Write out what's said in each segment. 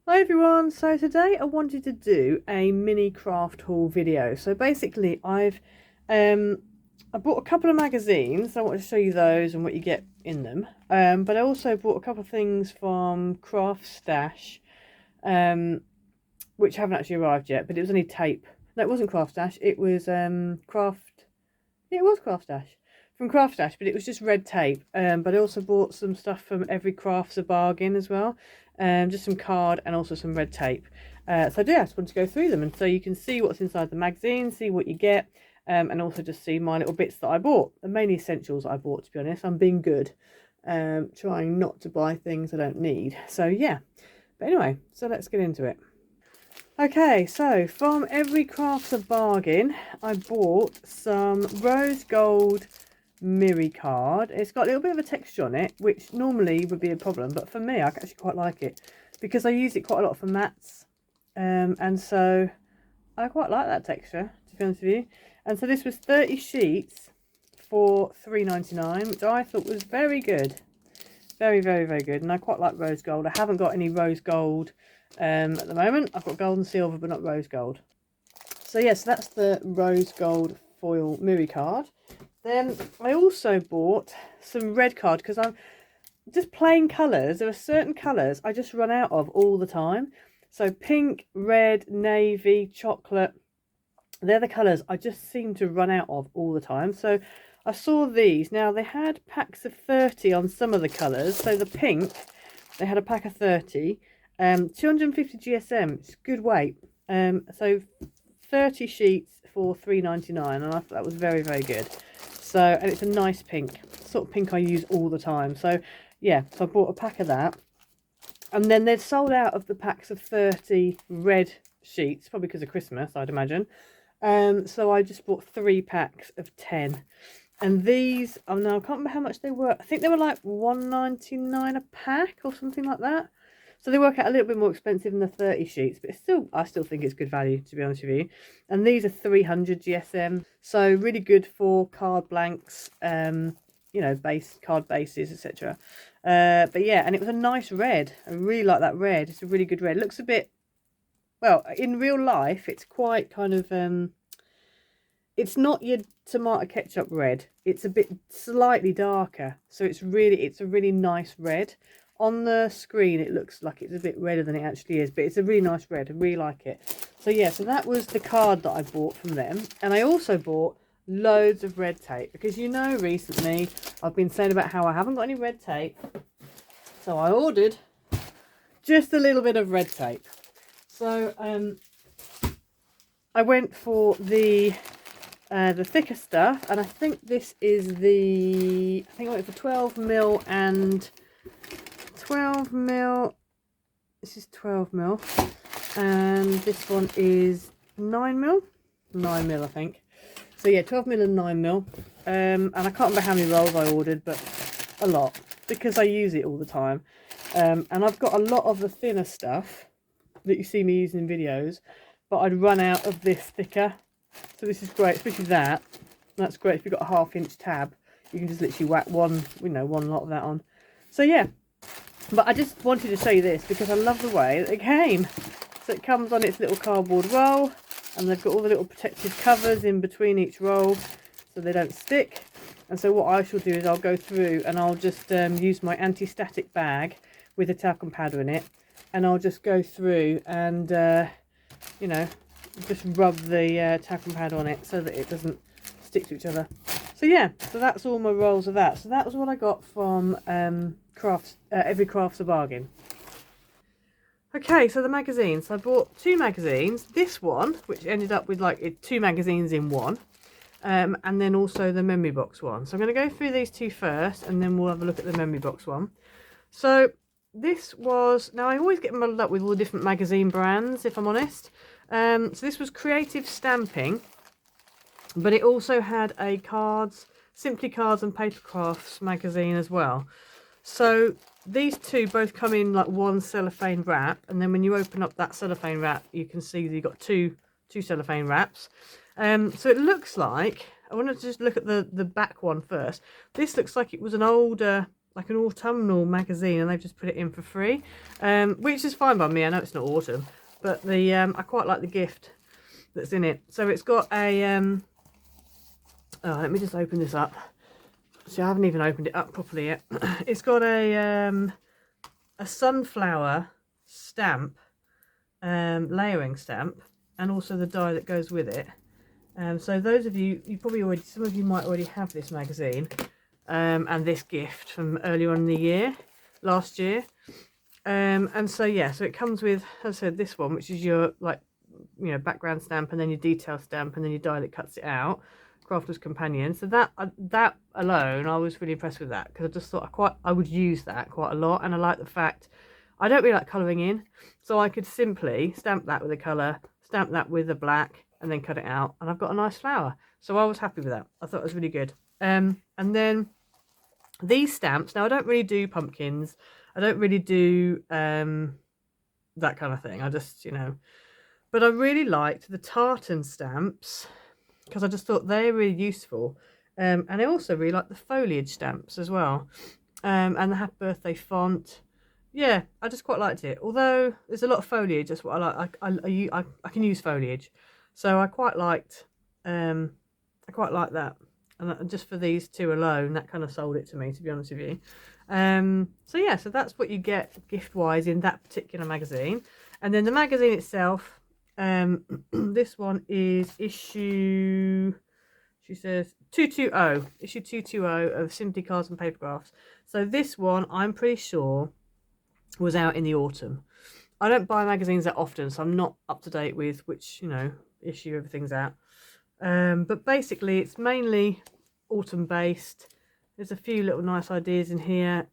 Hi everyone, so today I wanted to do a mini craft haul video. So basically I bought a couple of magazines. I want to show you those and what you get in them. But I also bought a couple of things from Craft Stash, which haven't actually arrived yet, but it was only tape. No, it wasn't Craft Stash, it was it was Craft Stash. From Craft Stash, but it was just red tape. But I also bought some stuff from Every Craft's a Bargain as well. Just some card and also some red tape. So I just want to go through them, and so you can see what's inside the magazine, see what you get, and also just see my little bits that I bought. The main essentials I bought, to be honest. I'm being good, trying not to buy things I don't need. So yeah, but anyway, so let's get into it. Okay, so from Every Craft's a Bargain, I bought some rose gold mirror card. It's got a little bit of a texture on it, which normally would be a problem, but for me I actually quite like it because I use it quite a lot for mats, and so I quite like that texture, to be honest with you. And so this was 30 sheets for £3.99, which I thought was very good, very good. And I quite like rose gold. I haven't got any rose gold at the moment. I've got gold and silver but not rose gold. So yes, that's the rose gold foil mirror card. Then I also bought some red card because I'm just plain colours. There are certain colours I just run out of all the time. So pink, red, navy, chocolate, they're the colours I just seem to run out of all the time. So I saw these. Now they had packs of 30 on some of the colours. So the pink, they had a pack of 30, 250 GSM. It's good weight. So 30 sheets for £3.99, and I thought that was very good. So, and it's a nice pink, sort of pink I use all the time. So yeah, so I bought a pack of that, and then they'd sold out of the packs of 30 red sheets, probably because of Christmas, I'd imagine. So I just bought 3 packs of 10, and these, oh no, I can't remember how much they were. I think they were like £1.99 a pack or something like that. So they work out a little bit more expensive than the 30 sheets, but it's still, I still think it's good value, to be honest with you. And these are 300 GSM, so really good for card blanks, you know, card bases, etc. But yeah, and it was a nice red. I really like that red. It's a really good red. It looks a bit, well, in real life, it's quite kind of, it's not your tomato ketchup red. It's a bit slightly darker, so it's a really nice red. On the screen, it looks like it's a bit redder than it actually is, but it's a really nice red. I really like it. So yeah, so that was the card that I bought from them. And I also bought loads of red tape because, you know, recently I've been saying about how I haven't got any red tape. So I ordered just a little bit of red tape. So I went for the thicker stuff, and I think this is I think I went for 12mm and 12mm. This is 12mm, and this one is 9mm. 9mm, I think. So yeah, 12mm and 9mm. And I can't remember how many rolls I ordered, but a lot because I use it all the time. And I've got a lot of the thinner stuff that you see me using in videos, but I'd run out of this thicker. So this is great, especially that. That's great if you've got a 1/2 inch tab. You can just literally whack one lot of that on. So yeah. But I just wanted to show you this because I love the way that it came. So it comes on its little cardboard roll, and they've got all the little protective covers in between each roll so they don't stick. And so what I shall do is I'll go through and I'll just use my anti-static bag with a talcum powder in it, and I'll just go through and you know, just rub the talcum powder on it so that it doesn't stick to each other. So yeah, so that's all my rolls of that. So that was what I got from Every Craft's a Bargain. Okay, so the magazines. So I bought 2 magazines. This one, which ended up with like 2 magazines in one, and then also the memory box one. So I'm going to go through these 2 first, and then we'll have a look at the memory box one. So this was, now I always get muddled up with all the different magazine brands, if I'm honest. So this was Creative Stamping, but it also had a Simply Cards and Paper Crafts magazine as well. So these 2 both come in like one cellophane wrap, and then when you open up that cellophane wrap, you can see that you've got two cellophane wraps. So it looks like, I want to just look at the back one first. This looks like it was an older like an autumnal magazine, and they've just put it in for free, which is fine by me. I know it's not autumn, but the I quite like the gift that's in it. So it's got a oh, let me just open this up. See, I haven't even opened it up properly yet. It's got a sunflower stamp, layering stamp, and also the die that goes with it. So those of you, some of you might already have this magazine and this gift from earlier on in the year, last year. And so yeah, so it comes with, as I said, this one, which is your background stamp, and then your detail stamp, and then your die that cuts it out. Crafter's Companion. So that alone, I was really impressed with that, because I just thought I would use that quite a lot, and I like the fact I don't really like colouring in, so I could simply stamp that with a colour, stamp that with a black, and then cut it out, and I've got a nice flower. So I was happy with that. I thought it was really good. And then these stamps. Now I don't really do pumpkins. I don't really do that kind of thing. I just but I really liked the tartan stamps, because I just thought they're really useful. And I also really like the foliage stamps as well. And the happy birthday font. Yeah, I just quite liked it. Although there's a lot of foliage, that's what I like. I can use foliage. So I quite liked that. And just for these two alone, that kind of sold it to me, to be honest with you. So yeah, so that's what you get gift-wise in that particular magazine. And then the magazine itself, this one is issue, she says, 220, issue 220 of Simply Cards and Papergraphs. So this one, I'm pretty sure, was out in the autumn. I don't buy magazines that often, so I'm not up to date with which, issue everything's out. But basically, it's mainly autumn based. There's a few little nice ideas in here.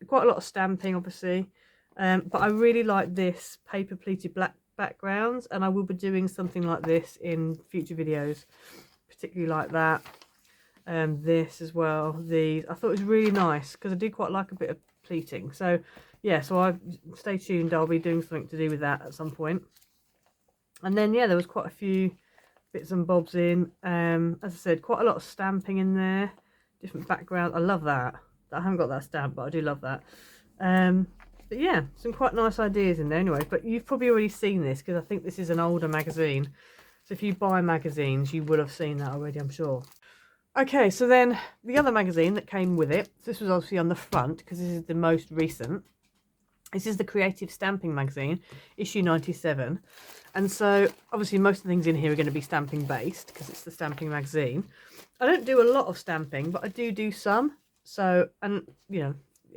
Quite a lot of stamping, obviously. But I really like this paper pleated black backgrounds, and I will be doing something like this in future videos, particularly like that. This as well. These I thought it was really nice, because I do quite like a bit of pleating. So yeah, so I stay tuned. I'll be doing something to do with that at some point. And then yeah, there was quite a few bits and bobs in. As I said, quite a lot of stamping in there, different background. I love that. I haven't got that stamp, but I do love that. But yeah, some quite nice ideas in there anyway. But you've probably already seen this, because I think this is an older magazine. So if you buy magazines, you would have seen that already, I'm sure. Okay, so then the other magazine that came with it, this was obviously on the front, because this is the most recent. This is the Creative Stamping magazine, issue 97. And so obviously most of the things in here are going to be stamping based, because it's the stamping magazine. I don't do a lot of stamping, but I do some. So, and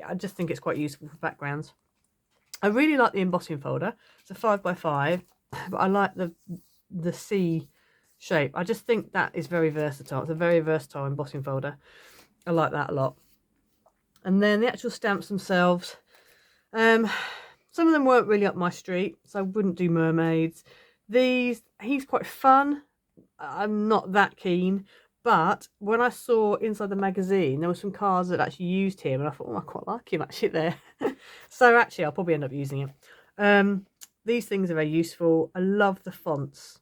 I just think it's quite useful for backgrounds. I really like the embossing folder. It's a 5x5, but I like the C shape. I just think that is very versatile. It's a very versatile embossing folder. I like that a lot. And then the actual stamps themselves, some of them weren't really up my street, so I wouldn't do mermaids. He's quite fun. I'm not that keen, but when I saw inside the magazine, there were some cards that actually used him, and I thought, I quite like him actually there. So actually, I'll probably end up using him. These things are very useful. I love the fonts.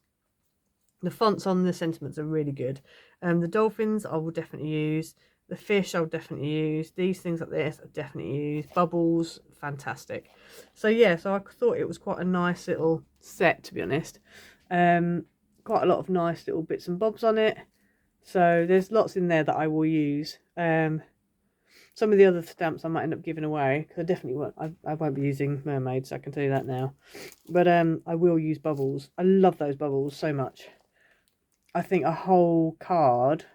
The fonts on the sentiments are really good. The dolphins I will definitely use. The fish I'll definitely use. These things like this I'll definitely use. Bubbles, fantastic. So yeah, so I thought it was quite a nice little set, to be honest. Quite a lot of nice little bits and bobs on it. So there's lots in there that I will use. Some of the other stamps I might end up giving away, because I definitely won't. I won't be using mermaids, I can tell you that now. But I will use bubbles. I love those bubbles so much. I think a whole card,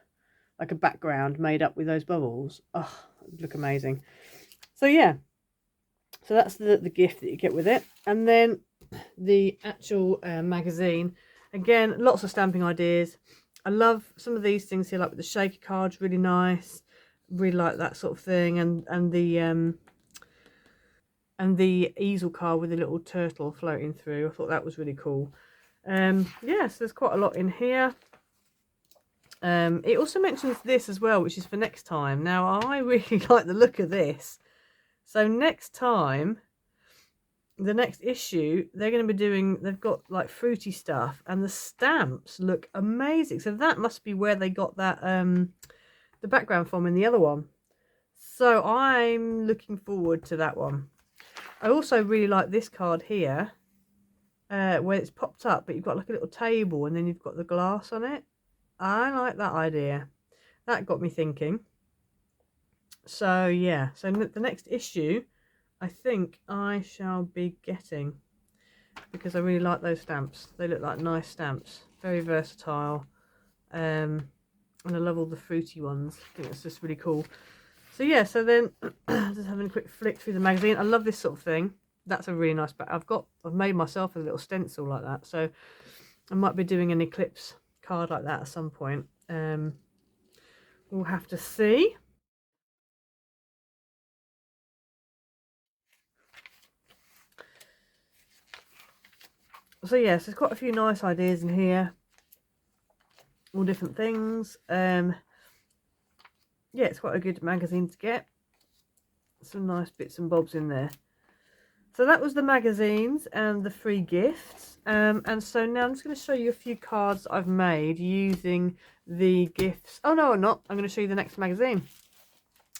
like a background made up with those bubbles, oh, it'd look amazing. So yeah, so that's the gift that you get with it. And then the actual magazine, again, lots of stamping ideas. I love some of these things here, like with the shaker cards, really nice. Really like that sort of thing. And the easel card with a little turtle floating through. I thought that was really cool. Yeah, so there's quite a lot in here. It also mentions this as well, which is for next time. Now, I really like the look of this. So next time, the next issue, they're going to be doing, they've got like fruity stuff, and the stamps look amazing. So that must be where they got that, the background from in the other one. So I'm looking forward to that one. I also really like this card here, where it's popped up, but you've got like a little table and then you've got the glass on it. I like that idea. That got me thinking. So yeah, so the next issue I think I shall be getting, because I really like those stamps. They look like nice stamps, very versatile, and I love all the fruity ones. I think it's just really cool. So yeah, so then just having a quick flick through the magazine. I love this sort of thing. That's a really nice bag. I've made myself a little stencil like that, so I might be doing an eclipse card like that at some point. We'll have to see. So yes, there's quite a few nice ideas in here, all different things. Yeah, it's quite a good magazine to get. Some nice bits and bobs in there. So that was the magazines and the free gifts. And so now I'm just going to show you a few cards I've made using the gifts. Oh no, I'm not. I'm going to show you the next magazine.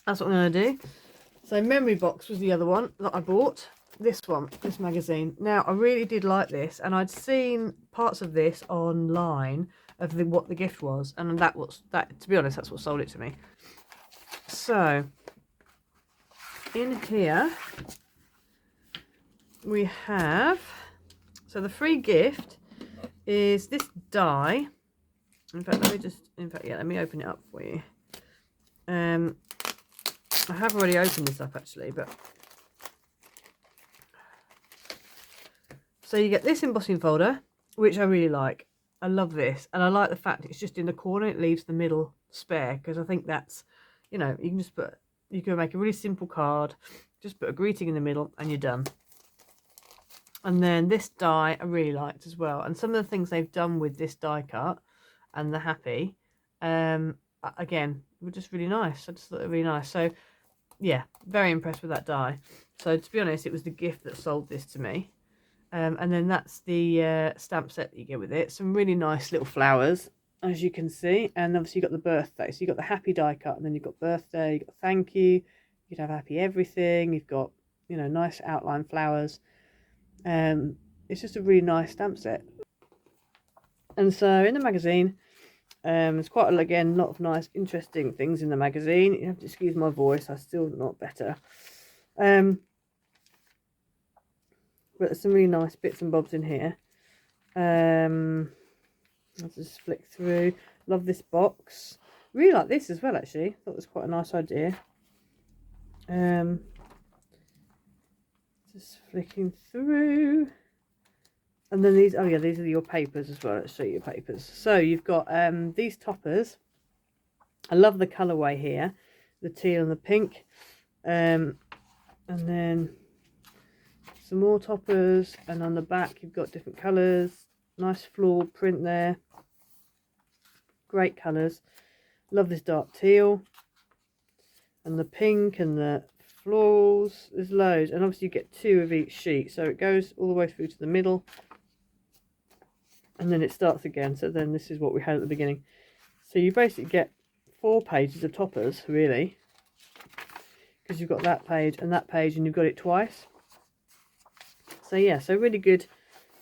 That's what I'm going to do. So Memory Box was the other one that I bought. This one, this magazine. Now I really did like this, and I'd seen parts of this online of what the gift was, and to be honest, that's what sold it to me. So in here we have, so the free gift is this die. In fact, let me open it up for you. I have already opened this up actually, but so you get this embossing folder, which I really like. I love this, and I like the fact it's just in the corner. It leaves the middle spare, because I think that's, you know, you can make a really simple card, just put a greeting in the middle, and you're done. And then this die I really liked as well, and some of the things they've done with this die cut and the happy, again, were just really nice. I just thought they were really nice. So yeah, very impressed with that die. So to be honest, it was the gift that sold this to me. And then that's the stamp set that you get with it. Some really nice little flowers, as you can see. And obviously you've got the birthday. So you've got the happy die cut, and then you've got birthday, you've got thank you, you could have happy everything, you've got, you know, nice outline flowers. It's just a really nice stamp set. And so in the magazine, there's quite again, a lot of nice interesting things in the magazine. You have to excuse my voice, I'm still not better. But there's some really nice bits and bobs in here. I'll just flick through. Love this box. Really like this as well, actually. Thought it was quite a nice idea. Just flicking through. And then these, oh yeah, these are your papers as well. Let's show you your papers. So you've got these toppers. I love the colourway here. The teal and the pink. And then some more toppers, and on the back you've got different colours. Nice floral print there, great colours. Love this dark teal and the pink and the florals. There's loads, and obviously you get 2 of each sheet, so it goes all the way through to the middle and then it starts again. So then this is what we had at the beginning. So you basically get 4 pages of toppers, really, because you've got that page and you've got it twice. So yeah, so really good,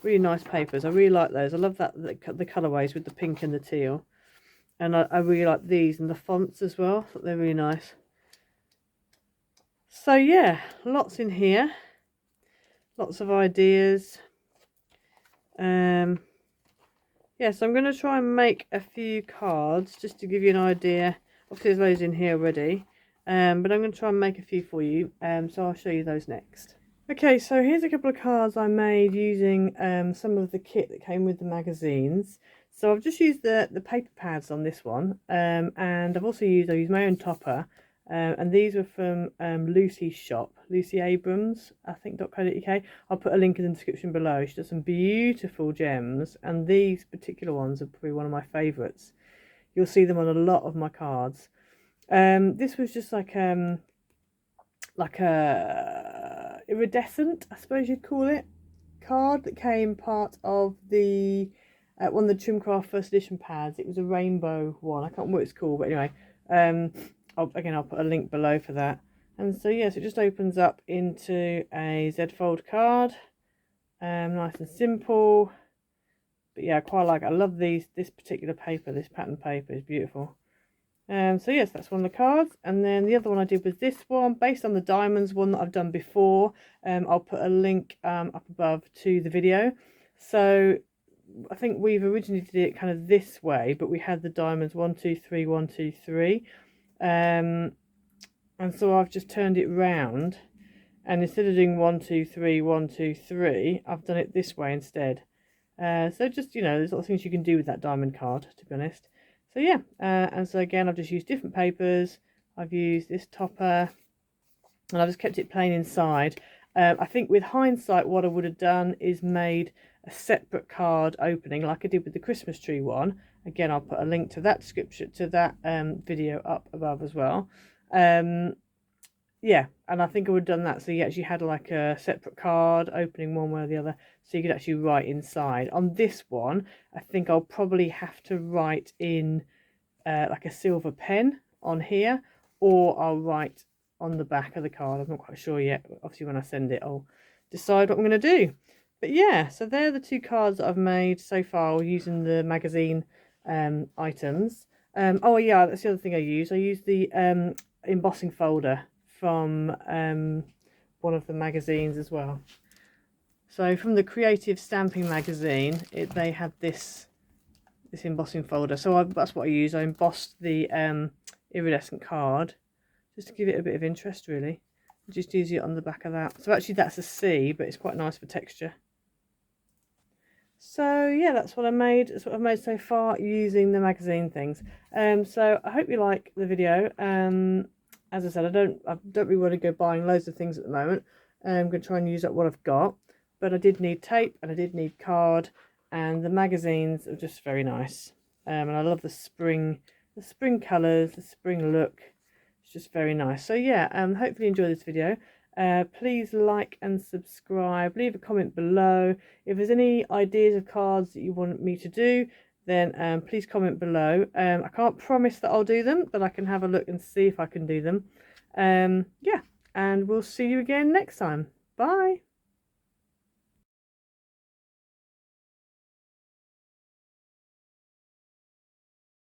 really nice papers. I really like those. I love that the colourways with the pink and the teal. And I really like these and the fonts as well. I thought they're really nice. So yeah, lots in here. Lots of ideas. Yeah, so I'm going to try and make a few cards just to give you an idea. Obviously there's loads in here already. But I'm going to try and make a few for you. So I'll show you those next. Okay, so here's a couple of cards I made using some of the kit that came with the magazines. So I've just used the paper pads on this one, and I used my own topper, and these were from Lucy's shop, Lucy Abrams, I think .co.uk. I'll put a link in the description below. She does some beautiful gems, and these particular ones are probably one of my favourites. You'll see them on a lot of my cards. This was just like a iridescent, I suppose you'd call it, card that came part of the one of the Trimcraft first edition pads. It was a rainbow one. I can't remember what it's called, but anyway, I'll put a link below for that. And so yes, it just opens up into a Z fold card, nice and simple. But yeah, I quite like it. I love this particular paper. This pattern paper is beautiful. So yes, that's one of the cards. And then the other one I did was this one, based on the diamonds one that I've done before. I'll put a link up above to the video. So I think we've originally did it kind of this way, but we had the diamonds 1 2 3 1 2 3, and so I've just turned it round, and instead of doing 1 2 3 1 2 3, I've done it this way instead. So just, you know, there's a lot of things you can do with that diamond card, to be honest. So yeah, and so again, I've just used different papers. I've used this topper, and I've just kept it plain inside. I think with hindsight, what I would have done is made a separate card opening, like I did with the Christmas tree one. Again, I'll put a link to that description, to that video up above as well. Yeah, and I think I would have done that so you actually had like a separate card opening one way or the other, so you could actually write inside. On this one, I think I'll probably have to write in like a silver pen on here, or I'll write on the back of the card. I'm not quite sure yet. Obviously when I send it, I'll decide what I'm going to do. But yeah, so they're the two cards that I've made so far using the magazine items. Oh yeah, that's the other thing I use. I use the embossing folder from one of the magazines as well. So from the Creative Stamping magazine, they had this embossing folder. So that's what I use. I embossed the iridescent card just to give it a bit of interest, really. Just use it on the back of that. So actually that's a C, but it's quite nice for texture. So yeah, that's what I made. That's what I've made so far using the magazine things. So I hope you like the video. As I said, I don't really want to go buying loads of things at the moment. I'm going to try and use up what I've got. But I did need tape and I did need card, and the magazines are just very nice. And I love the spring colours, the spring look. It's just very nice. So yeah, hopefully you enjoy this video. Please like and subscribe. Leave a comment below. If there's any ideas of cards that you want me to do, then please comment below. I can't promise that I'll do them, but I can have a look and see if I can do them. Yeah, and we'll see you again next time. Bye.